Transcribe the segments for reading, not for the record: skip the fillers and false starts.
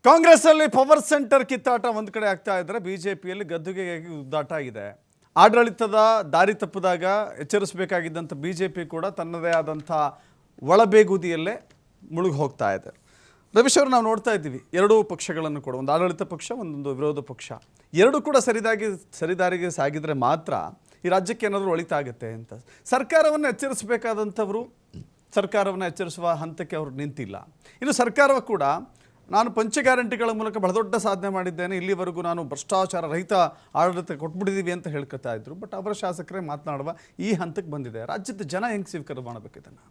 ಕಾಂಗ್ರೆಸ್ ಅಲ್ಲಿ power centre ಕಿತ್ತಾಟ ಒಂದು ಕಡೆ ಆಗ್ತಾ ಇದ್ರೆ ಬಿಜೆಪಿಯಲ್ಲಿ ಗದ್ದುಗೆ ಉದ್ದಾಟ ಇದೆ. ಆಡಳಿತದ ದಾರಿ ತಪ್ಪಿದಾಗ ಎಚ್ಚರಿಸಬೇಕಾಗಿದ್ದಂಥ ಬಿಜೆಪಿ ಕೂಡ ತನ್ನದೇ ಆದಂಥ ಒಳಬೇಗುದಿಯಲ್ಲೇ ಮುಳುಗಿ ಹೋಗ್ತಾ ಇದೆ. ರವೀಶ್ ಅವರು ನಾವು ನೋಡ್ತಾ ಇದ್ದೀವಿ ಎರಡೂ ಪಕ್ಷಗಳನ್ನು ಕೂಡ, ಒಂದು ಆಡಳಿತ ಪಕ್ಷ ಒಂದೊಂದು ವಿರೋಧ ಪಕ್ಷ, ಎರಡೂ ಕೂಡ ಸರಿದಾರಿಗೆ ಸಾಗಿದ್ರೆ ಮಾತ್ರ ಈ ರಾಜ್ಯಕ್ಕೆ ಏನಾದರೂ ಒಳಿತಾಗುತ್ತೆ ಅಂತ. ಸರ್ಕಾರವನ್ನು ಎಚ್ಚರಿಸಬೇಕಾದಂಥವರು ಸರ್ಕಾರವನ್ನು ಎಚ್ಚರಿಸುವ ಹಂತಕ್ಕೆ ಅವರು ನಿಂತಿಲ್ಲ. ಇನ್ನು ಸರ್ಕಾರ ಕೂಡ ನಾನು ಪಂಚ ಗ್ಯಾರಂಟಿಗಳ ಮೂಲಕ ಬಹಳ ದೊಡ್ಡ ಸಾಧನೆ ಮಾಡಿದ್ದೇನೆ, ಇಲ್ಲಿವರೆಗೂ ನಾನು ಭ್ರಷ್ಟಾಚಾರ ರಹಿತ ಆಡಳಿತ ಕೊಟ್ಬಿಟ್ಟಿದ್ದೀವಿ ಅಂತ ಹೇಳ್ಕೊತಾ ಇದ್ರು. ಬಟ್ ಅವರ ಶಾಸಕರೇ ಮಾತನಾಡುವ ಈ ಹಂತಕ್ಕೆ ಬಂದಿದೆ. ರಾಜ್ಯದ ಜನ ಹೆಂಗೆ ಸ್ವೀಕಾರ ಮಾಡಬೇಕು ಇದನ್ನು?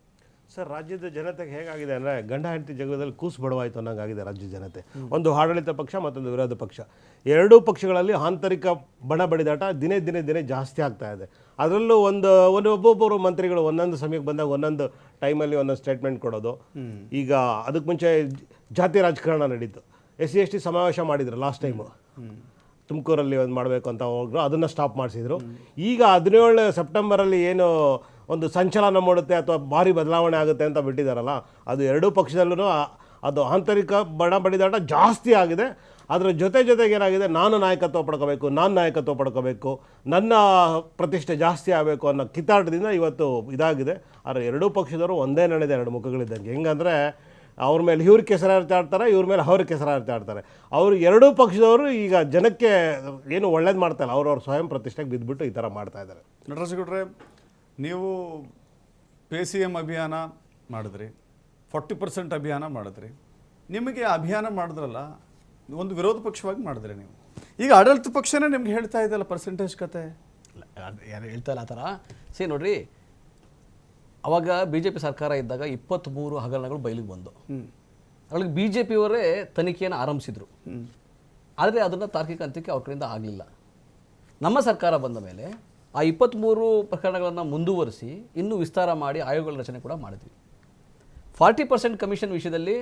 ಸರ್, ರಾಜ್ಯದ ಜನತೆಗೆ ಹೇಗಾಗಿದೆ ಅಂದರೆ ಗಂಡ ಹೆಂಡತಿ ಜಗದಲ್ಲಿ ಕೂಸು ಬಡವಾಯಿತು ಅನ್ನೋಂಗಾಗಿದೆ ರಾಜ್ಯದ ಜನತೆ. ಒಂದು ಆಡಳಿತ ಪಕ್ಷ ಮತ್ತೊಂದು ವಿರೋಧ ಪಕ್ಷ, ಎರಡೂ ಪಕ್ಷಗಳಲ್ಲಿ ಆಂತರಿಕ ಬಣ ಬಡಿದಾಟ ದಿನೇ ದಿನೇ ದಿನೇ ಜಾಸ್ತಿ ಆಗ್ತಾ ಇದೆ. ಅದರಲ್ಲೂ ಒಬ್ಬೊಬ್ಬರು ಮಂತ್ರಿಗಳು ಒಂದೊಂದು ಸಮಯಕ್ಕೆ ಬಂದಾಗ ಒಂದೊಂದು ಟೈಮಲ್ಲಿ ಒಂದೊಂದು ಸ್ಟೇಟ್ಮೆಂಟ್ ಕೊಡೋದು. ಈಗ ಅದಕ್ಕೆ ಮುಂಚೆ ಜಾತಿ ರಾಜಕಾರಣ ನಡೀತು. SC/ST ಸಮಾವೇಶ ಮಾಡಿದ್ರು ಲಾಸ್ಟ್ ಟೈಮು, ತುಮಕೂರಲ್ಲಿ ಒಂದು ಮಾಡಬೇಕು ಅಂತ ಹೋದ್ರು, ಅದನ್ನು ಸ್ಟಾಪ್ ಮಾಡಿಸಿದ್ರು. ಈಗ 17 ಸೆಪ್ಟೆಂಬರಲ್ಲಿ ಏನು ಒಂದು ಸಂಚಲನ ಮೂಡುತ್ತೆ ಅಥವಾ ಭಾರಿ ಬದಲಾವಣೆ ಆಗುತ್ತೆ ಅಂತ ಬಿಟ್ಟಿದ್ದಾರಲ್ಲ, ಅದು ಎರಡೂ ಪಕ್ಷದಲ್ಲೂ ಅದು ಆಂತರಿಕ ಬಣ ಬಡಿದಾಟ ಜಾಸ್ತಿ ಆಗಿದೆ. ಅದರ ಜೊತೆಗೆ ಏನಾಗಿದೆ, ನಾನು ನಾಯಕತ್ವ ಪಡ್ಕೋಬೇಕು, ನನ್ನ ಪ್ರತಿಷ್ಠೆ ಜಾಸ್ತಿ ಆಗಬೇಕು ಅನ್ನೋ ಕಿತ್ತಾಟದಿಂದ ಇವತ್ತು ಇದಾಗಿದೆ. ಆದರೆ ಎರಡೂ ಪಕ್ಷದವರು ಒಂದೇ ನಡೆದ ಎರಡು ಮುಖಗಳಿದ್ದಂಗೆ. ಹೆಂಗಂದರೆ ಅವ್ರ ಮೇಲೆ ಇವ್ರ ಕೆಸರ ಆಡ್ತಾರೆ, ಇವ್ರ ಮೇಲೆ ಅವ್ರ ಕೆಸರ ಆಡ್ತಾರೆ. ಅವರು ಎರಡೂ ಪಕ್ಷದವರು ಈಗ ಜನಕ್ಕೆ ಏನು ಒಳ್ಳೇದು ಮಾಡ್ತಾಯಿಲ್ಲ, ಅವ್ರವ್ರ ಸ್ವಯಂ ಪ್ರತಿಷ್ಠೆಗೆ ಬಿದ್ದುಬಿಟ್ಟು ಈ ಥರ ಮಾಡ್ತಾ ಇದ್ದಾರೆ. ನಟರಾಜಗೌಡ್ರೆ, ನೀವು PCM ಅಭಿಯಾನ ಮಾಡಿದ್ರಿ, 40% ಅಭಿಯಾನ ಮಾಡಿದ್ರಿ. ನಿಮಗೆ ಅಭಿಯಾನ ಮಾಡಿದ್ರಲ್ಲ, ಒಂದು ವಿರೋಧ ಪಕ್ಷವಾಗಿ ಮಾಡಿದ್ರಿ ನೀವು. ಈಗ ಆಡಳಿತ ಪಕ್ಷನೇ ನಿಮ್ಗೆ ಹೇಳ್ತಾ ಇದೆಯಲ್ಲ ಪರ್ಸೆಂಟೇಜ್ ಕತೆ. ಯಾರು ಹೇಳ್ತಾ ಇಲ್ಲ ಆ ಥರ. ನೋಡ್ರಿ, ಅವಾಗ BJP ಸರ್ಕಾರ ಇದ್ದಾಗ 23 ಹಗರಣಗಳು ಬಯಲಿಗೆ ಬಂದು, ಅದರಲ್ಲಿ BJPಯವರೇ ತನಿಖೆಯನ್ನು ಆರಂಭಿಸಿದರು. ಆದರೆ ಅದನ್ನು ತಾರ್ಕಿಕ ಅಂತ್ಯಕ್ಕೆ ಅವ್ರ ಕಡೆಯಿಂದ ಆಗಲಿಲ್ಲ. ನಮ್ಮ ಸರ್ಕಾರ ಬಂದ ಮೇಲೆ ಆ 23 ಪ್ರಕರಣಗಳನ್ನು ಮುಂದುವರಿಸಿ ಇನ್ನೂ ವಿಸ್ತಾರ ಮಾಡಿ ಆಯೋಗಗಳ ರಚನೆ ಕೂಡ ಮಾಡಿದ್ವಿ. 40% ಕಮಿಷನ್ ವಿಷಯದಲ್ಲಿ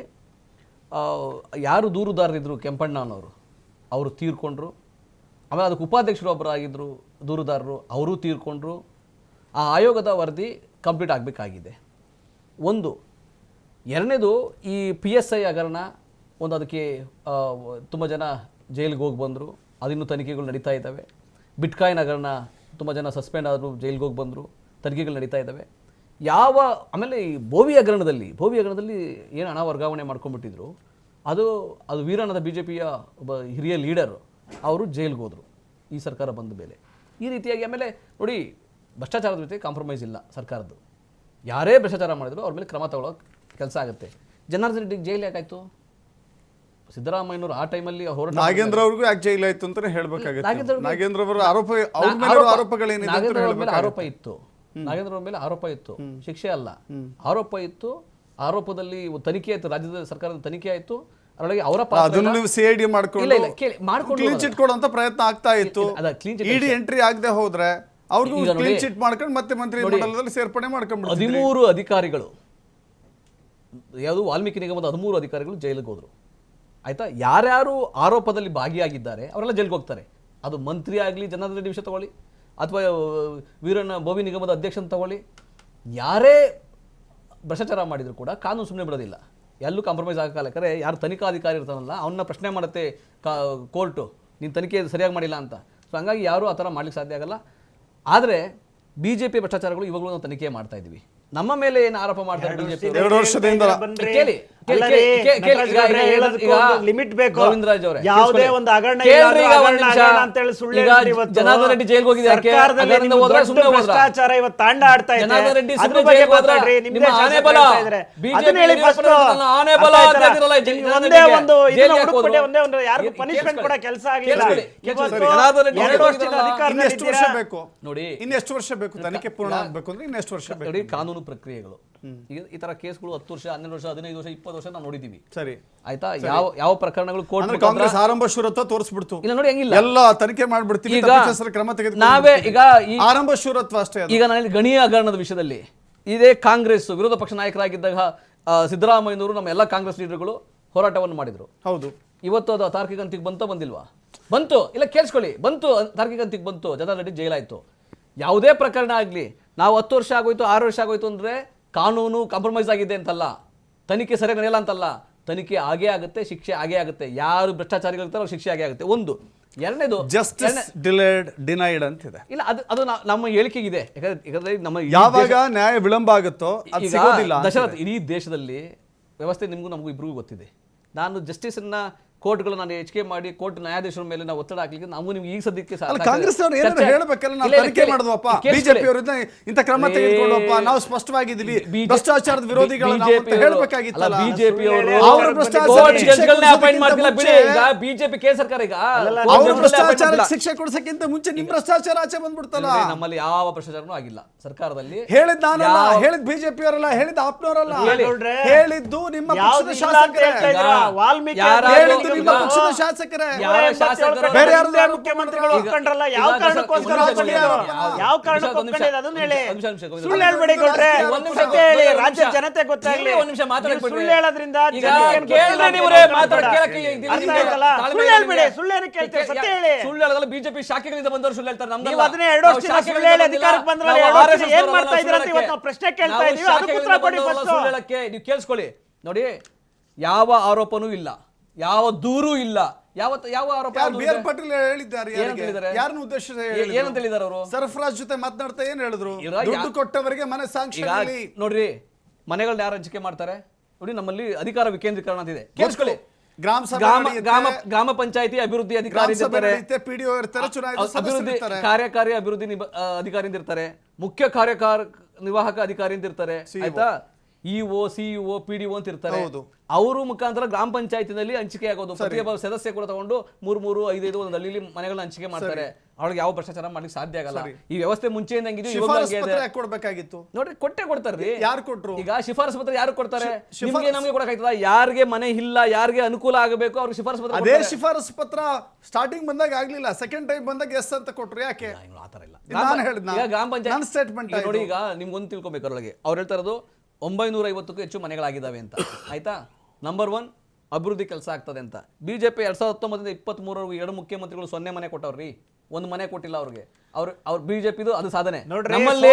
ಯಾರು ದೂರುದಾರರಿದ್ದರು, ಕೆಂಪಣ್ಣ ಅನ್ನೋರು, ಅವರು ತೀರ್ಕೊಂಡ್ರು. ಆಮೇಲೆ ಅದಕ್ಕೆ ಉಪಾಧ್ಯಕ್ಷರು ಒಬ್ಬರಾಗಿದ್ದರು ದೂರುದಾರರು, ಅವರು ತೀರ್ಕೊಂಡ್ರು. ಆ ಆಯೋಗದ ವರದಿ ಕಂಪ್ಲೀಟ್ ಆಗಬೇಕಾಗಿದೆ. ಒಂದು. ಎರಡನೇದು, ಈ PSI ಹಗರಣ ಒಂದು, ಅದಕ್ಕೆ ತುಂಬ ಜನ ಜೈಲಿಗೆ ಹೋಗಿ ಬಂದರು, ಅದಿನ್ನೂ ತನಿಖೆಗಳು ನಡೀತಾ ಇದ್ದಾವೆ. ಬಿಟ್ಕಾಯಿನ್ ಹಗರಣ ತುಂಬ ಜನ ಸಸ್ಪೆಂಡ್ ಆದರು, ಜೈಲಿಗೆ ಹೋಗಿ ಬಂದರು, ತನಿಖೆಗಳು ನಡೀತಾ ಇದ್ದಾವೆ. ಆಮೇಲೆ ಈ ಭೋವಿ ಹಗರಣದಲ್ಲಿ ಏನು ಹಣ ವರ್ಗಾವಣೆ ಮಾಡ್ಕೊಂಡ್ಬಿಟ್ಟಿದ್ರು, ಅದು ವೀರಣ್ಣದ BJPಯ ಒಬ್ಬ ಹಿರಿಯ ಲೀಡರು, ಅವರು ಜೈಲಿಗೆ ಹೋದರು ಈ ಸರ್ಕಾರ ಬಂದ ಮೇಲೆ. ಈ ರೀತಿಯಾಗಿ ಆಮೇಲೆ ನೋಡಿ, ಭ್ರಷ್ಟಾಚಾರದ ಜೊತೆ ಕಾಂಪ್ರಮೈಸ್ ಇಲ್ಲ ಸರ್ಕಾರದ್ದು. ಯಾರೇ ಭ್ರಷ್ಟಾಚಾರ ಮಾಡಿದ್ರು ಅವ್ರ ಮೇಲೆ ಕ್ರಮ ತಗೊಳ್ಳೋ ಕೆಲಸ ಆಗುತ್ತೆ. ಜನಾರ್ದನ್ ರೆಡ್ಡಿಗೆ ಜೈಲು ಯಾಕಾಯಿತು? ಸಿದ್ದರಾಮಯ್ಯನವರು ಆ ಟೈಮಲ್ಲಿ ಹೋರಾಟ, ನಾಗೇಂದ್ರ ಅವ್ರಿಗೂ ಯಾಕೆ ಜೈಲ್ ಆಯ್ತು ಅಂತ ಹೇಳ್ಬೇಕಾಗುತ್ತೆ. ನಾಗೇಂದ್ರ ಅವರ ಆರೋಪ ಇತ್ತು, ಶಿಕ್ಷೆ ಅಲ್ಲ, ಆರೋಪ ಇತ್ತು. ಆರೋಪದಲ್ಲಿ ತನಿಖೆ ಆಯ್ತು, ರಾಜ್ಯದ ಸರ್ಕಾರದ ತನಿಖೆ ಆಯ್ತು. ಅದರೊಳಗೆ ಅವರ CID ಮಾಡ್ಕೊಂಡು ಪ್ರಯತ್ನ ಆಗ್ತಾ ಇತ್ತು. ED ಎಂಟ್ರಿ ಆಗದೆ ಹೋದ್ರೆ ಅವ್ರಿಗೂ ಕ್ಲೀನ್ ಚಿಟ್ ಮಾಡ್ಕೊಂಡು ಮತ್ತೆ ಮಂತ್ರಿ ಮಂಡಲದಲ್ಲಿ ಸೇರ್ಪಡೆ ಮಾಡ್ಕೊಂಡು 13 ಅಧಿಕಾರಿಗಳು, ಯಾವುದು ವಾಲ್ಮೀಕಿ ನಿಗಮದ 13 ಅಧಿಕಾರಿಗಳು ಜೈಲಿಗೆ ಹೋದ್ರು. ಆಯ್ತಾ? ಯಾರ್ಯಾರು ಆರೋಪದಲ್ಲಿ ಭಾಗಿಯಾಗಿದ್ದಾರೆ ಅವರೆಲ್ಲ ಜೈಲಿಗೆ ಹೋಗ್ತಾರೆ. ಅದು ಮಂತ್ರಿ ಆಗಲಿ, ಜನಾರ್ದನ್ ರೆಡ್ಡಿ ವಿಷಯ ತಗೊಳ್ಳಿ, ಅಥವಾ ವೀರಣ್ಣ ಭೋವಿ ನಿಗಮದ ಅಧ್ಯಕ್ಷನ ತಗೊಳ್ಳಿ, ಯಾರೇ ಭ್ರಷ್ಟಾಚಾರ ಮಾಡಿದ್ರು ಕೂಡ ಕಾನೂನು ಸುಮ್ಮನೆ ಬಿಡೋದಿಲ್ಲ, ಎಲ್ಲೂ ಕಾಂಪ್ರಮೈಸ್ ಆಗಲ್ಲ. ಯಾಕಂದರೆ ಯಾರು ತನಿಖಾಧಿಕಾರಿ ಇರ್ತಾನಲ್ಲ, ಅವನ್ನ ಪ್ರಶ್ನೆ ಮಾಡುತ್ತೆ ಕೋರ್ಟು, ನೀನು ತನಿಖೆ ಸರಿಯಾಗಿ ಮಾಡಿಲ್ಲ ಅಂತ. ಸೊ ಹಂಗಾಗಿ ಯಾರೂ ಆ ಥರ ಮಾಡ್ಲಿಕ್ಕೆ ಸಾಧ್ಯ ಆಗಲ್ಲ. ಆದರೆ BJP ಭ್ರಷ್ಟಾಚಾರಗಳು ಇವಾಗಲೂ ನಾವು ತನಿಖೆ ಮಾಡ್ತಾ ಇದ್ದೀವಿ. ನಮ್ಮ ಮೇಲೆ ಏನು ಆರೋಪ ಮಾಡ್ತಾರೆ BJP? 2 ವರ್ಷದಿಂದ ಲಿಮಿಟ್ ಬೇಕು. ಗೋವಿಂದರಾಜ್ ಅವರೇ, ಯಾವುದೇ ಒಂದು ಹಗರಣ ಅಂತೇಳಿ ಸುಳ್ಳು ಜನಾರ್ದನ್ ರೆಡ್ಡಿ ಜೈಲ್ಗೆ ಹೋಗಿದ್ದಾರೆ, ಭ್ರಷ್ಟಾಚಾರ ಇವತ್ತು ತಾಂಡ ಆಡ್ತಾ ಇದೆ. ಜನಾರ್ದನ್ ರೆಡ್ಡಿ ನಿಮ್ಮ ಆನೆ ಬಲ, ಒಂದೇ ಒಂದು ಯಾರಿಗೂ ಪನಿಷ್ಮೆಂಟ್ ಕೂಡ ಕೆಲಸ ಆಗಿಲ್ಲ. 2 ವರ್ಷದ ಅಧಿಕಾರ ನೋಡಿ, ಇನ್ನೆಷ್ಟು ವರ್ಷ ಬೇಕು ತನಿಖೆ ಪೂರ್ಣ ಆಗಬೇಕು ಅಂದ್ರೆ? ಇನ್ನೆಷ್ಟು ವರ್ಷ ಬೇಕು? ಕಾನೂನು ಪ್ರಕ್ರಿಯೆಗಳು, ಈ ತರ ಕೇಸ್ಗಳು 10 ವರ್ಷ, 12 ವರ್ಷ, 15 ವರ್ಷ, 20 ವರ್ಷ ನಾವು ನೋಡಿದೀವಿ. ಸರಿ, ಆಯ್ತಾ? ಯಾವ ಪ್ರಕರಣಗಳು ಕೋರ್ಟ್ ಕಾಂಗ್ರೆಸ್ ಆರಂಭ ಶೂರತ್ವ ತೋರಿಸ್ಬಿಡ್ತು. ಇಲ್ಲ ನೋಡಿ, ಹಂಗಿಲ್ಲ, ಎಲ್ಲ ತನಿಖೆ ಮಾಡ್ಬಿಡ್ತೀವಿ, ಕ್ರಮ ತೆಗೆದು ನಾವೇ ಈಗ ಆರಂಭ ಶೂರತ್ವ ಅಷ್ಟೇ. ಈಗ ನಾನು ಗಣಿಯ ಹಗರಣದ ವಿಷಯದಲ್ಲಿ ಇದೇ ಕಾಂಗ್ರೆಸ್ ವಿರೋಧ ಪಕ್ಷ ನಾಯಕರಾಗಿದ್ದಾಗ ಸಿದ್ದರಾಮಯ್ಯನವರು, ನಮ್ಮ ಎಲ್ಲ ಕಾಂಗ್ರೆಸ್ ಲೀಡರ್ಗಳು ಹೋರಾಟವನ್ನು ಮಾಡಿದ್ರು. ಹೌದು. ಇವತ್ತು ಅದು ತಾರ್ಕಿಕ ಅಂತ್ಯಕ್ಕೆ ಬಂದಿಲ್ವಾ? ಬಂತು. ಇಲ್ಲ, ಕೇಳಿಸ್ಕೊಳ್ಳಿ, ಬಂತು, ತಾರ್ಕಿಕ ಅಂತ್ಯಕ್ಕೆ ಬಂತು. ಜನಾರ್ದನ್ ರೆಡ್ಡಿ ಜೈಲಾಯ್ತು. ಯಾವುದೇ ಪ್ರಕರಣ ಆಗಲಿ, ನಾವು 10 ವರ್ಷ ಆಗೋಯ್ತು, 6 ವರ್ಷ ಆಗೋಯ್ತು ಅಂದರೆ ಕಾನೂನು ಕಾಂಪ್ರಮೈಸ್ ಆಗಿದೆ ಅಂತಲ್ಲ, ತನಿಖೆ ಸರಿಯಾಗಿ ನಡೆಯಲ್ಲ ಅಂತಲ್ಲ, ತನಿಖೆ ಆಗೇ ಆಗುತ್ತೆ, ಶಿಕ್ಷೆ ಆಗೇ ಆಗುತ್ತೆ. ಯಾರು ಭ್ರಷ್ಟಾಚಾರಿಗಳಿರ್ತಾರೋ ಅವ್ರಿಗೆ ಶಿಕ್ಷೆ ಆಗೇ ಆಗುತ್ತೆ. ಒಂದು. ಎರಡನೇದು ಜಸ್ಟಿಸ್ ಡಿಲೇಡ್ ಡಿನೈಡ್ ಅಂತಿದೆ. ಇಲ್ಲ, ಅದು ನಮ್ಮ ಹೇಳಿಕೆಗಿದೆ. ಯಾಕಂದ್ರೆ ನಮ್ಮ ಯಾವಾಗ ನ್ಯಾಯ ವಿಳಂಬ ಆಗುತ್ತೋ ಅದು ಈಗ ಸಿಗೋದಿಲ್ಲ. ದಶರಥ್, ಇಡೀ ದೇಶದಲ್ಲಿ ವ್ಯವಸ್ಥೆ ನಿಮಗೂ ನಮಗೂ ಇಬ್ರಿಗೂ ಗೊತ್ತಿದೆ. ನಾನು ಜಸ್ಟಿಸನ್ನ ಕೋರ್ಟ್ಗಳು ನಾನು ಹೆಚ್ಚಿಗೆ ಮಾಡಿ ಕೋರ್ಟ್ ನ್ಯಾಯಾಧೀಶರ ಮೇಲೆ ನಾವು ಒತ್ತಡ ಹಾಕ್ಲಿಕ್ಕೆ ನಾವು ನಿಮ್ಗೆ ಈಗ ಸದ್ಯಕ್ಕೆ ಕಾಂಗ್ರೆಸ್ ಅವರು ಏನಾದ್ರು ಹೇಳಬೇಕಲ್ಲ, ನಾವು ತನಿಖೆ ಮಾಡಿದ್ವಪ್ಪ, ಬಿಜೆಪಿ ಅವರಿಂದ ಇಂಥ ಕ್ರಮ ತೆಗೆದುಕೊಂಡಪ್ಪ, ನಾವು ಸ್ಪಷ್ಟವಾಗಿದ್ದೀವಿ, ಭ್ರಷ್ಟಾಚಾರದ ವಿರೋಧಿಗಳು ನಾವು ಅಂತ ಹೇಳಬೇಕಾಗಿತ್ತಲ್ಲ. ಬಿಜೆಪಿ ಅವರು ಭ್ರಷ್ಟಾಚಾರ ಅಪಾಯಿಂಟ್ ಮಾಡ್ತಿಲ್ಲ ಬಿಡಿ. ಈಗ ಬಿಜೆಪಿ ಕೇಂದ್ರ ಸರ್ಕಾರ ಈಗ ಅವರು ಭ್ರಷ್ಟಾಚಾರಕ್ಕೆ ಶಿಕ್ಷೆ ಕೊಡಿಸಕ್ಕಿಂತ ಮುಂಚೆ ನಿಮ್ ಭ್ರಷ್ಟಾಚಾರ ಆಚೆ ಬಂದ್ಬಿಡ್ತಲ್ಲ. ನಮ್ಮಲ್ಲಿ ಯಾವ ಭ್ರಷ್ಟಾಚಾರನೂ ಆಗಿಲ್ಲ ಸರ್ಕಾರದಲ್ಲಿ. ಹೇಳಿದ್ ನಾನಲ್ಲ, ಹೇಳಿದ್ ಬಿಜೆಪಿ ಅವರಲ್ಲ, ಹೇಳಿದ್ ಆಪ್ನವರಲ್ಲ, ಹೇಳಿದ್ದು ನಿಮ್ಮ ಪಕ್ಷದ ಶಾಸಕರೇ. ನಿಮ್ಮ ಪಕ್ಷದ ಶಾಸಕರೇ, ಬೇರೆ ಯಾರು ಮುಖ್ಯಮಂತ್ರಿಗಳು ಒಪ್ಕೊಂಡ್ರಲ್ಲ. ಯಾವ ಕಾರಣಕ್ಕೋಸ್ಕರ ಯಾವ ಕಾರಣಕ್ಕೆ ಒಪ್ಕೊಂಡಿದ್ದು ಅದನ್ನ ಹೇಳಿ. ಸುಳ್ಳು ಹೇಳ್ಬೇಡಿ ಗೌಡ್ರೆ, ಸತ್ಯ ಹೇಳಿ, ರಾಜ್ಯ ಜನತೆ ಗೊತ್ತಾಗ್ಲಿ. ಸುಳ್ಳು ಹೇಳೋದ್ರಿಂದ ಸುಳ್ಳು ಹೇಳ್ಬೇಡಿ. ಸುಳ್ಳೇನು ಕೇಳ್ತೀರಿ, ಸತ್ಯ ಹೇಳಿ. ಸುಳ್ಳು ಹೇಳೋದಲ್ಲ, ಬಿಜೆಪಿ ಶಾಖೆಗಳಿಂದ ಬಂದವರು ಸುಳ್ಳು ಹೇಳ್ತಾರೆ. ನೀವು ಅದನ್ನೇ 2 ವರ್ಷ ಸುಳ್ಳು ಹೇಳಿ ಅಧಿಕಾರಕ್ಕೆ ಬಂದ್ರೆ 2 ವರ್ಷ ಏನ್ ಮಾಡ್ತಾ ಇದ್ದೀರಾ ಅಂತ ಇವತ್ತು ನಾವು ಪ್ರಶ್ನೆ ಕೇಳ್ತಾ ಇದೀವಿ. ಅದಕ್ಕೆ ಉತ್ತರ ಕೊಡಿ ಫಸ್ಟ್. ಸುಳ್ಳು ಹೇಳಕ್ಕೆ ನೀವು ಕೇಳಿಸ್ಕೊಳ್ಳಿ. ನೋಡಿ, ಯಾವ ಆರೋಪನೂ ಇಲ್ಲ, ಯಾವ ದೂರು ಇಲ್ಲ. ಯಾವ ಆರೋಪ? ಬಿ.ಆರ್. ಪಾಟೀಲ್ ಹೇಳಿದ್ದಾರೆ. ಯಾರನ್ನ ಉದ್ದೇಶಿಸಿ ಏನಂತ ಹೇಳಿದಾರೆ ಅವರು? ಸರ್ಫರಾಜ್ ಜೊತೆ ಮಾತನಾಡ್ತಾ ಏನ್ ಹೇಳಿದ್ರು? ದುಡ್ಡು ಕೊಟ್ಟವರಿಗೆ ಮನೆ ಸಾಂಕ್ಷನ್. ನೋಡ್ರಿ, ಮನೆಗಳನ್ನ ಯಾರು ಹಂಚಿಕೆ ಮಾಡ್ತಾರೆ? ನೋಡಿ, ನಮ್ಮಲ್ಲಿ ಅಧಿಕಾರ ವಿಕೇಂದ್ರೀಕರಣ ಅಂತಿದೆ. ಕೇಳಿಸ್ಕೊಳ್ಳಿ. ಗ್ರಾಮ ಪಂಚಾಯತಿ ಅಭಿವೃದ್ಧಿ ಅಧಿಕಾರಿ ಇರ್ತಾರೆ, ಪಿಡಿಒ ಇರ್ತಾರೆ, ಅಭಿವೃದ್ಧಿ ಕಾರ್ಯಕಾರಿ ಅಭಿವೃದ್ಧಿ ಅಧಿಕಾರಿಯಿಂದ ಇರ್ತಾರೆ, ಮುಖ್ಯ ನಿರ್ವಾಹಕ ಅಧಿಕಾರಿ ಅಂತ ಇರ್ತಾರೆ, ಆಯ್ತಾ? ಇಒ, ಸಿಇಒ, ಪಿಡಿಒ ಅಂತ ಇರ್ತಾರೆ. ಅವರು ಮುಖಾಂತರ ಗ್ರಾಮ ಪಂಚಾಯತಿನಲ್ಲಿ ಹಂಚಿಕೆ ಆಗೋದು. ಪ್ರತಿಯೊಬ್ಬ ಸದಸ್ಯ ಕೂಡ ತಗೊಂಡು 3, 5 ಒಂದು ಹಳ್ಳಿಲಿ ಮನೆಗಳನ್ನ ಹಂಚಿಕೆ ಮಾಡ್ತಾರೆ. ಅವ್ರಿಗೆ ಯಾವ ಭ್ರಷ್ಟಾಚಾರ ಮಾಡ್ಲಿಕ್ಕೆ ಸಾಧ್ಯ ಆಗಲ್ಲ. ಈ ವ್ಯವಸ್ಥೆ ಮುಂಚೆಯಿಂದ ಕೊಡ್ಬೇಕಾಗಿತ್ತು. ನೋಡ್ರಿ, ಕೊಡ್ತಾರ್ರಿ. ಯಾರು ಕೊಟ್ರು? ಈಗ ಶಿಫಾರಸು ಪತ್ರ ಯಾರು ಕೊಡ್ತಾರೆ? ನಿಮ್ಗೆ ನಮಗೆ ಕೊಡಕ್ಕಾಗ್ತದ? ಯಾರಿಗೆ ಮನೆ ಇಲ್ಲ, ಯಾರಿಗೆ ಅನುಕೂಲ ಆಗಬೇಕು ಅವ್ರಿಗೆ ಶಿಫಾರಸು ಪತ್ರ. ಅದೇ ಶಿಫಾರಸು ಪತ್ರ ಸ್ಟಾರ್ಟಿಂಗ್ ಬಂದಾಗ ಆಗ್ಲಿಲ್ಲ, ಸೆಕೆಂಡ್ ಟೈಮ್ ಬಂದಾಗ ಎಸ್ ಅಂತ ಕೊಟ್ರು. ಯಾಕೆ? ಆತರ ಇಲ್ಲ. ಈಗ ಗ್ರಾಮ ಪಂಚಾಯತ್ ಸ್ಟೇಟ್ಮೆಂಟ್ ನೋಡಿ, ಈಗ ನಿಮ್ಗೊಂದು ತಿಳ್ಕೊಬೇಕು. ಅವ್ರೊಳಗೆ ಅವ್ರು ಹೇಳ್ತಾ ಇರೋದು 950ಕ್ಕೂ ಹೆಚ್ಚು ಮನೆಗಳಾಗಿದ್ದಾವೆ ಅಂತ. ಆಯ್ತಾ? ನಂಬರ್ 1 ಅಭಿವೃದ್ಧಿ ಕೆಲಸ ಆಗ್ತದೆ ಅಂತ. ಬಿಜೆಪಿ 2019 23 2 ಮುಖ್ಯಮಂತ್ರಿಗಳು 0 ಮನೆ ಕೊಟ್ಟವ್ರಿ, 1 ಮನೆ ಕೊಟ್ಟಿಲ್ಲ ಅವ್ರಿಗೆ. ಅವ್ರ ಬಿಜೆಪಿದು ಅದು ಸಾಧನೆ. ನಮ್ಮಲ್ಲಿ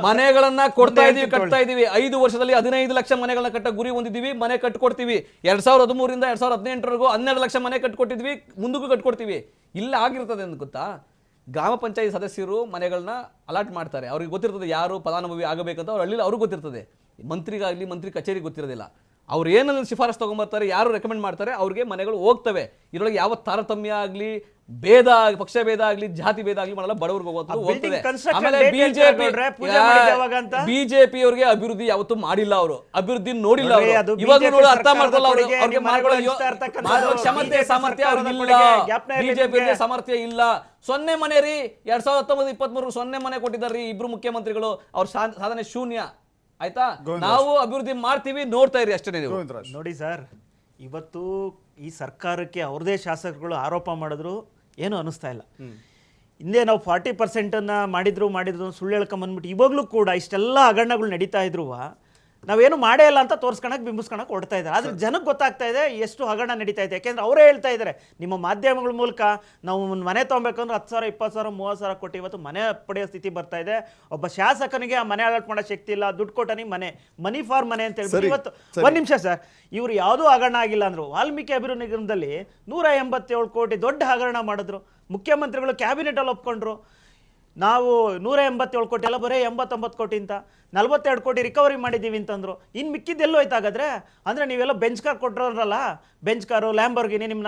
ಮನೆಗಳನ್ನ ಕೊಡ್ತಾ ಇದೀವಿ, ಕಟ್ತಾ ಇದೀವಿ. 5 ವರ್ಷದಲ್ಲಿ 15 ಲಕ್ಷ ಮನೆಗಳನ್ನ ಕಟ್ಟ ಗುರಿ ಹೊಂದಿದೀವಿ. ಮನೆ ಕಟ್ಕೊಡ್ತೀವಿ. 2013ರಿಂದ 2018 12 ಲಕ್ಷ ಮನೆ ಕಟ್ಕೊಟ್ಟಿದ್ವಿ, ಮುಂದಕ್ಕೂ ಕಟ್ಕೊಡ್ತೀವಿ. ಇಲ್ಲ ಆಗಿರ್ತದೆ ಅಂತ ಗೊತ್ತಾ? ಗ್ರಾಮ ಪಂಚಾಯತ್ ಸದಸ್ಯರು ಮನೆಗಳನ್ನ ಅಲಾಟ್ ಮಾಡ್ತಾರೆ. ಅವ್ರಿಗೆ ಗೊತ್ತಿರ್ತದೆ ಯಾರು ಫಲಾನುಭವಿ ಆಗಬೇಕಂತ. ಅವ್ರ ಹಳ್ಳಿಲಿ ಅವ್ರಿಗೆ ಗೊತ್ತಿರ್ತದೆ. ಮಂತ್ರಿಗಾಗಲಿ, ಮಂತ್ರಿ ಕಚೇರಿಗೆ ಗೊತ್ತಿರೋದಿಲ್ಲ. ಅವ್ರು ಏನಲ್ಲಿ ಶಿಫಾರಸು ತಗೊಂಡ್ಬರ್ತಾರೆ, ಯಾರು ರೆಕಮೆಂಡ್ ಮಾಡ್ತಾರೆ, ಅವ್ರಿಗೆ ಮನೆಗಳು ಹೋಗ್ತವೆ. ಇದರೊಳಗೆ ಯಾವ ತಾರತಮ್ಯ ಆಗಲಿ, ಭೇದ, ಪಕ್ಷ ಭೇದ ಆಗಲಿ, ಜಾತಿ ಭೇದ ಆಗಲಿ ಮಾಡಲ್ಲ, ಬಡವರಿಗೆ ಹೋಗ್ತದೆ. ಆಮೇಲೆ ಬಿಜೆಪಿ ಅವ್ರಿಗೆ ಅಭಿವೃದ್ಧಿ ಯಾವತ್ತೂ ಮಾಡಿಲ್ಲ, ಅವರು ಅಭಿವೃದ್ಧಿ ನೋಡಿಲ್ಲ. ಇವಾಗ ನೋಡಿ ಅರ್ಥ ಮಾಡ್ಕೊಳ್ಳ. ಅವ್ರಿಗೆ ಕ್ಷಮತೆ ಸಾಮರ್ಥ್ಯ ಅವ್ರಿಗಿಲ್ಲ. ಬಿಜೆಪಿ ಸಾಮರ್ಥ್ಯ ಇಲ್ಲ. 0 ಮನೆ ರೀ. 2019 23 0 ಮನೆ ಕೊಟ್ಟಿದ್ದಾರೆ ಇಬ್ರು ಮುಖ್ಯಮಂತ್ರಿಗಳು. ಅವ್ರ ಸಾಧನೆ ಶೂನ್ಯ. ಆಯ್ತಾ? ನಾವು ಅಭಿವೃದ್ಧಿ ಮಾಡ್ತೀವಿ, ನೋಡ್ತಾ ಇರಿ ಅಷ್ಟೇ. ನೀವು ನೋಡಿ ಸರ್, ಇವತ್ತು ಈ ಸರ್ಕಾರಕ್ಕೆ ಅವ್ರದೇ ಶಾಸಕರುಗಳು ಆರೋಪ ಮಾಡಿದ್ರು ಏನು ಅನಿಸ್ತಾ ಇಲ್ಲ. ಹಿಂದೆ ನಾವು 40% ಮಾಡಿದ್ರು ಸುಳ್ಳು ಹೇಳ್ಕೊಂಬಂದ್ಬಿಟ್ಟು ಇವಾಗಲೂ ಕೂಡ ಇಷ್ಟೆಲ್ಲ ಹಗರಣಗಳು ನಡೀತಾ ಇದ್ರು ನಾವೇನು ಮಾಡೇ ಇಲ್ಲ ಅಂತ ತೋರಿಸ್ಕೊಳಕ್ಕೆ ಬಿಂಬಿಸ್ಕೊಳಕ್ಕೆ ಹೊಡ್ತಾ ಇದ್ದಾರೆ. ಆದ್ರೆ ಜನಕ್ಕೆ ಗೊತ್ತಾಗ್ತಾ ಇದೆ ಎಷ್ಟು ಹಗರಣ ನಡೀತಾ ಇದೆ. ಯಾಕೆಂದ್ರೆ ಅವರೇ ಹೇಳ್ತಾ ಇದ್ದಾರೆ, ನಿಮ್ಮ ಮಾಧ್ಯಮಗಳ ಮೂಲಕ ನಾವು ಮನೆ ತೊಗೊಬೇಕಂದ್ರೆ 10,000 20,000 30,000 ಕೊಟ್ಟು ಇವತ್ತು ಮನೆ ಪಡೆಯೋ ಸ್ಥಿತಿ ಬರ್ತಾ ಇದೆ. ಒಬ್ಬ ಶಾಸಕನಿಗೆ ಆ ಮನೆ ಅಲಾಟ್ ಮಾಡೋ ಶಕ್ತಿ ಇಲ್ಲ, ದುಡ್ಡು ಕೊಟ್ಟನಿ ಮನಿ ಫಾರ್ ಮನೆ ಅಂತ ಹೇಳ್ಬಿಟ್ಟು ಇವತ್ತು 1 ನಿಮಿಷ ಸರ್, ಇವ್ರು ಯಾವುದೂ ಹಗರಣ ಆಗಿಲ್ಲ ಅಂದ್ರು. ವಾಲ್ಮೀಕಿ ಅಭಿವೃದ್ಧಿ ನಿಗಮದಲ್ಲಿ 187 ಕೋಟಿ ದೊಡ್ಡ ಹಗರಣ ಮಾಡಿದ್ರು. ಮುಖ್ಯಮಂತ್ರಿಗಳು ಕ್ಯಾಬಿನೆಟಲ್ಲಿ ಒಪ್ಕೊಂಡ್ರು. ನಾವು 187 ಕೋಟಿ ಎಲ್ಲ ಬರೀ 89 ಕೋಟಿ ಅಂತ 42 ಕೋಟಿ ರಿಕವರಿ ಮಾಡಿದ್ದೀವಿ ಅಂತಂದ್ರು. ಇನ್ನು ಮಿಕ್ಕಿದ್ದೆಲ್ಲೋ ಹೋಯ್ತಾಗಾದ್ರೆ ಅಂದರೆ ನೀವೆಲ್ಲ ಬೆಂಚ್ ಕಾರ್ ಕೊಟ್ಟಿರೋರಲ್ಲ, ಬೆಂಚ್ ಕಾರು, ಲ್ಯಾಂಬರ್ಗಿನಿ, ನಿಮ್ಮ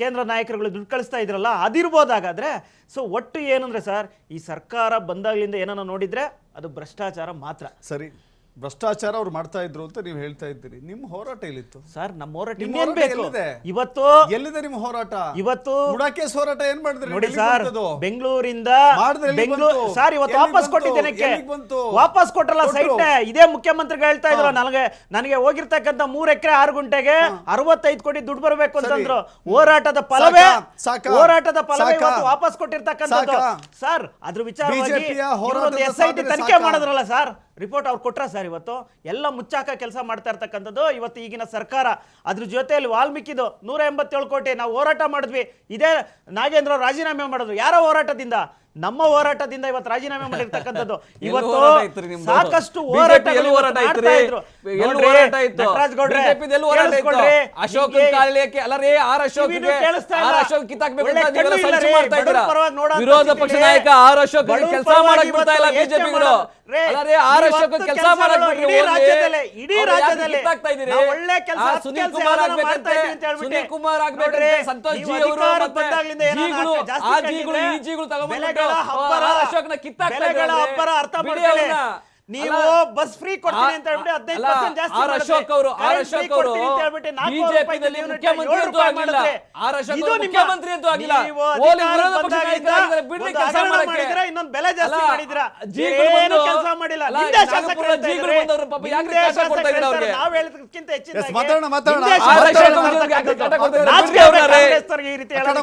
ಕೇಂದ್ರ ನಾಯಕರುಗಳು ದುಡ್ಡು ಕಳಿಸ್ತಾ ಇದ್ರಲ್ಲ, ಅದಿರ್ಬೋದಾಗಾದ್ರೆ. ಸೊ ಒಟ್ಟು ಏನಂದ್ರೆ ಸರ್, ಈ ಸರ್ಕಾರ ಬಂದಾಗಲಿಂದ ಏನನ್ನ ನೋಡಿದ್ರೆ ಅದು ಭ್ರಷ್ಟಾಚಾರ ಮಾತ್ರ. ಸರಿ, ಭ್ರಷ್ಟಾಚಾರ ಅವ್ರು ಮಾಡ್ತಾ ಇದ್ರು ಅಂತ ನೀವು ಹೇಳ್ತಾ ಇದ್ದೀರಿ. ನಿಮ್ಮ ಹೋರಾಟ ಎಲ್ಲಿತ್ತು ಸರ್? ನಮ್ಮ ಹೋರಾಟ ಇವತ್ತು ಎಲ್ಲಿದೆ? ನಿಮ್ಮ ಹೋರಾಟ ಇವತ್ತು ಮುಡಾಕೇಸ್ ಹೋರಾಟ ಏನ್ ಮಾಡಿದ್ರಿ ನೋಡಿ ಸರ್. ಬೆಂಗಳೂರಿಂದ ಸರ್ ಇವತ್ತು ವಾಪಸ್ ಕೊಟ್ಟಿದ್ದೇನೆ, ವಾಪಸ್ ಕೊಟ್ಟಲ್ಲ ಸೈಟ್. ಇದೇ ಮುಖ್ಯಮಂತ್ರಿಗಳು ಹೇಳ್ತಾ ಇದ್ರು, ನನಗೆ ಹೋಗಿರ್ತಕ್ಕಂಥ 3 ಎಕರೆ 6 ಗುಂಟೆಗೆ 65 ಕೋಟಿ ದುಡ್ಡು ಬರಬೇಕು ಅಂತಂದ್ರು. ಹೋರಾಟದ ಫಲವೇ ಇವತ್ತು ವಾಪಸ್ ಕೊಟ್ಟಿರ್ತಕ್ಕಂಥದ್ದು ಸರ್. ಅದ್ರ ವಿಚಾರವಾಗಿ SIT ತನಿಖೆ ಮಾಡಿದ್ರಲ್ಲ ಸರ್, ರಿಪೋರ್ಟ್ ಅವ್ರು ಕೊಟ್ರ ಸರ್. ಇವತ್ತು ಎಲ್ಲ ಮುಚ್ಚಾಕ ಕೆಲಸ ಮಾಡ್ತಾ ಇರ್ತಕ್ಕಂಥದ್ದು ಇವತ್ತು ಈಗಿನ ಸರ್ಕಾರ. ಅದ್ರ ಜೊತೆಯಲ್ಲಿ ವಾಲ್ಮೀಕಿದು 187 ಕೋಟಿ ನಾವು ಹೋರಾಟ ಮಾಡಿದ್ವಿ. ಇದೇ ನಾಗೇಂದ್ರ ರಾಜೀನಾಮೆ ಮಾಡಿದ್ರು. ಯಾರೋ ಹೋರಾಟದಿಂದ ನಮ್ಮ ಹೋರಾಟದಿಂದ ಇವತ್ತು ರಾಜೀನಾಮೆ ಮಾಡಿರ್ತಕ್ಕಂಥದ್ದು. ಎಲ್ಲಿ ಇವತ್ತು ಹೋರಾಟ ಇತ್ತು ನಿಮ್ದು? ಸಾಕಷ್ಟು BJP ಹೋರಾಟಗಳು ಎಲ್ಲಿ ಹೋರಾಟ ಇವತ್ತು ಇತ್ತು ಮಾಡ್ತಾ ರೀ? ಇದ್ರು. ಎಲ್ಲಿ ನೋಡ್ರಿ, ಹೋರಾಟ ಇತ್ತು? ನಟರಾಜ್ ಗೌಡ್ರೆ, BJP ದು ಎಲ್ಲಿ ಹೋರಾಟ ಇತ್ತು? ಕೇಳಿಸ್ಕೊಳ್ರಿ. ಅಶೋಕ್ ನಿಮ್ಗೆ ಕಾಲಿಗೆ ಅಲ್ಲರಿ ಆರ್ ಅಶೋಕ್ ಕಿವಿನೂ ಕೇಳಿಸ್ತಾ ಇಲ್ಲ. ಕಿತ್ತಾಕ್ಬೇಕು ಒಳ್ಳೆ ಅಂತ ನೀವೆಲ್ಲ ಕಣ್ಣು ಇಲ್ಲ ಸಂಚು ರೀ, ಮಾಡ್ತಾ ಇದ್ದೀರಾ. ಬಡವ್ರ ಪರವಾಗಿ ನೋಡೋ ವಿರೋಧ ಪರಿಸ್ಥಿತಿ ಪಕ್ಷ ಇದೆ. ನಾಯಕ ಆರ್ ಅಶೋಕ್ ಬಡವ್ರ ಕೆಲಸ ಪರವಾಗಿ ಮಾಡಕ್ ಬಿಡ್ತಾ ಇಲ್ಲ ಇವತ್ತು ಬಿಜೆಪಿ ಯೋಚ್ನೆ ಮಾಡೋದು. ರೇ, ಅಲ್ಲರಿ ಆರ್ ಇವತ್ತು ಅಶೋಕ್ ಕೆಲಸ ಕೆಲ್ಸಗಳು ಮಾಡಕ್ ಬಿಡ್ರಿ. ಇಡೀ ರಾಜ್ಯದಲ್ಲೇ, ಇಡೀ ಅವ್ರು ಯಾಕೆ ರಾಜ್ಯದಲ್ಲೇ ಕಿತ್ತಾಕ್ತಾ ಇದ್ದೀರಿ? ನಾವು ಒಳ್ಳೆ ಕೆಲಸ, ಆ ಹತ್ತು ಸುನೀಲ್ ಕೆಲ್ಸ ಕುಮಾರ್ ಯಾವ್ದಾನ ಮಾಡ್ತಾ ಆಗ್ಬೇಕಂತೆ, ಇದ್ದೀವಿ ಅಂತ ಹೇಳ್ಬಿಟ್ಟು. ಸುನೀಲ್ ಕುಮಾರ್ ಆಗ್ಬೇಕಂತೆ, ನೋಡ್ರಿ, ಸಂತೋಷ್ ನೀವು ಜಿ ಅವರು ಅಧಿಕಾರಕ್ಕೆ ಮತ್ತೆ ಬಂದಾಗ್ಲಿಂದ ಏನೋ ಜಿಗಳು, ಜಾಸ್ತಿ ಆ ಕಂಡಿದ್ರೆ ಜಿಗಳು ಈ ಜಿಗಳು ತಗೊಂಡ್ಬಿಟ್ಟು ಬೆಲೆಗಳ ಅಬ್ಬರ, ಆರ್ ಅಶೋಕ್ನ ಕಿತ್ತಾಕ್ತಾ ಬೆಲೆಗಳ ಇದ್ದಾರೆ. ಅಬ್ಬರ ಅರ್ಥ ಬಿಡಿ ಮಾಡ್ಕೊಳ್ಳಿ. ಅವ್ರನ್ನ. ನೀವು ಅಲ್ಲ, ಬಸ್ ಫ್ರೀ ಕೊಡ್ತೀನಿ ಅಂತ ಹೇಳ್ಬಿಟ್ಟು 15% ಜಾಸ್ತಿ ಆರ್ ಅಶೋಕ್ ಅವರು ಬಿಜೆಪಿ ಬಿಜೆಪಿ ಮುಖ್ಯಮಂತ್ರಿ ಅಂತೂ ಆಗಿಲ್ಲ. ಆರ್ ಅಶೋಕ್ ಅವರು ಮುಖ್ಯಮಂತ್ರಿ ಅಂತೂ ಆಗಿಲ್ಲ. ಓಲಿ ವಿರೋಧ ಪಕ್ಷ ನಾಯಕರಾಗಿದ್ದಾರೆ, ಬಿಡ್ರಿ ಕೆಲಸ ಮಾಡಕ್ಕೆ. ಇನ್ನೊಂದು ಬೆಲೆ ಜಾಸ್ತಿ ಅಲ್ಲ, ಮಾಡಿದ್ರ ಜಿಗಳು ಏನು ಬಂದು- ಕೆಲಸ ಮಾಡಿಲ್ಲ. ಅಲ್ಲ, ನಿಂದೆ ನಾಗಪುರದ ಶಾಸಕರು ಜಿಗಳು ಬಂದವರು ಪಾಪ ಯಾಕೆ ನಿಂದೆ ಕಾಟ ಕೊಡ್ತಾ ಇದ್ದೀರಾ ಅವ್ರಿಗೆ? ನಾವು ಹೇಳೋದಕ್ಕಿಂತ ಹೆಚ್ಚಿನ ಮಾತಾಡೋಣ, ಮಾತಾಡೋಣ. ಆರ್ ಅಶೋಕ್ ಅವ್ರಿಗೆ ಯಾಕೆ ಕಾಟ ಕೊಡ್ತಾ ಇದ್ದೀರಾ? ನಾಚಿಕೆ ಬಿಡ್ರಿ ಅವ್ರನ್ನ. ಕಾಂಗ್ರೆಸ್ ಅವ್ರಿಗೆ ಈ ರೀತಿ ಹೇಳೋದಕ್ಕೆ.